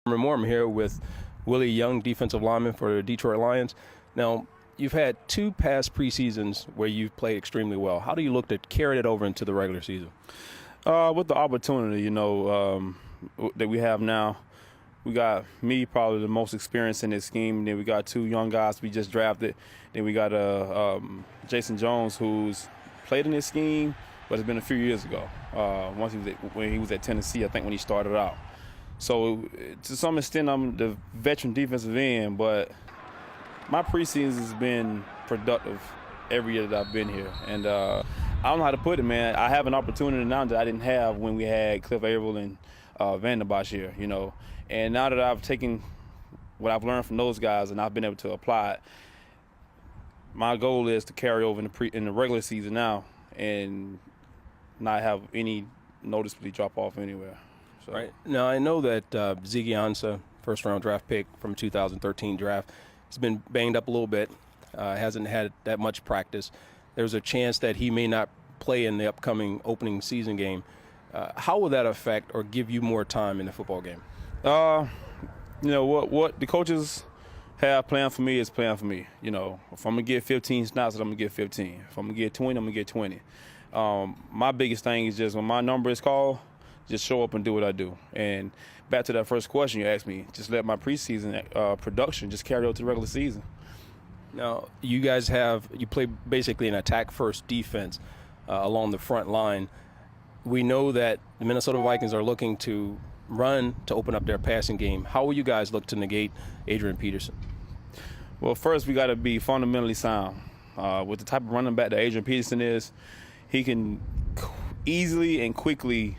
Herman Moore. I'm here with Willie Young, defensive lineman for the Detroit Lions. Now, you've had 2 past preseasons where you've played extremely well. How do you look to carry that over into the regular season? With the opportunity, that we have now, we got me probably the most experienced in this scheme. Then we got 2 young guys we just drafted. Then we got Jason Jones, who's played in this scheme, but it's been a few years ago. When he was at Tennessee, I think when he started out. So to some extent, I'm the veteran defensive end, but my preseason has been productive every year that I've been here. And I don't know how to put it, man. I have an opportunity now that I didn't have when we had Cliff Averill and Van der Bosch here, And now that I've taken what I've learned from those guys and I've been able to apply it, my goal is to carry over in the regular season now and not have any noticeably drop off anywhere. So. Right. Now, I know that Ziggy Ansah, first-round draft pick from 2013 draft, has been banged up a little bit, hasn't had that much practice. There's a chance that he may not play in the upcoming opening season game. How will that affect or give you more time in the football game? What the coaches have planned for me is planned for me. If I'm going to get 15 snaps, I'm going to get 15. If I'm going to get 20, I'm going to get 20. My biggest thing is just when my number is called, just show up and do what I do. And back to that first question you asked me, just let my preseason production just carry over to the regular season. Now, you guys you play basically an attack-first defense along the front line. We know that the Minnesota Vikings are looking to run to open up their passing game. How will you guys look to negate Adrian Peterson? Well, first we got to be fundamentally sound. With the type of running back that Adrian Peterson is, he can easily and quickly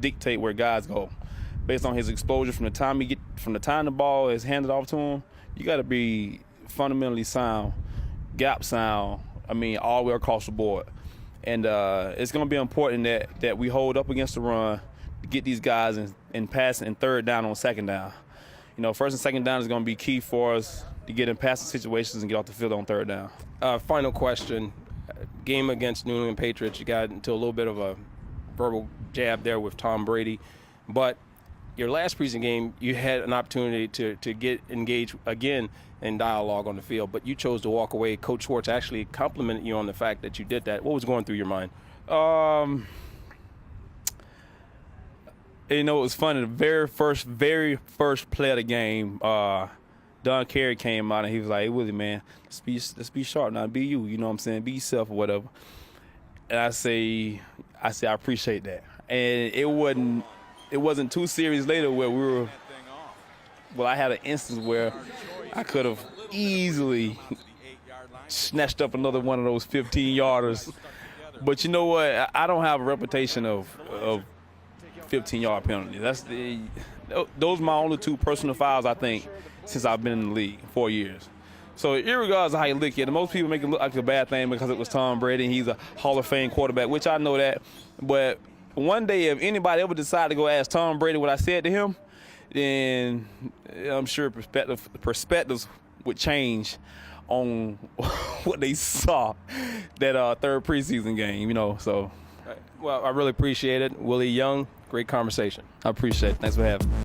dictate where guys go based on his exposure from the time the ball is handed off to him. You got to be fundamentally sound, gap sound. All the way across the board. And it's going to be important that we hold up against the run, get these guys in passing and third down on second down. First and second down is going to be key for us to get in passing situations and get off the field on third down. Final question. Game against New England Patriots, you got into a little bit of a verbal jab there with Tom Brady. But your last preseason game, you had an opportunity to get engaged again in dialogue on the field, but you chose to walk away. Coach Schwartz actually complimented you on the fact that you did that. What was going through your mind? It was funny. The very first play of the game, Don Carey came out and he was like, "Hey, Willie, man, let's be sharp now. Be you. You know what I'm saying? Be yourself or whatever." And I say, I appreciate that. And it wasn't 2 series later where I had an instance where I could have easily snatched up another one of those 15-yarders. But you know what? I don't have a reputation of 15-yard penalties. Those are my only 2 personal fouls, I think, since I've been in the league, 4 years. So irregardless of how you look at it, most people make it look like a bad thing because it was Tom Brady and he's a Hall of Fame quarterback, which I know that. But one day, if anybody ever decide to go ask Tom Brady what I said to him, then I'm sure perspectives would change on what they saw that third preseason game, So. Well, I really appreciate it. Willie Young, great conversation. I appreciate it. Thanks for having me.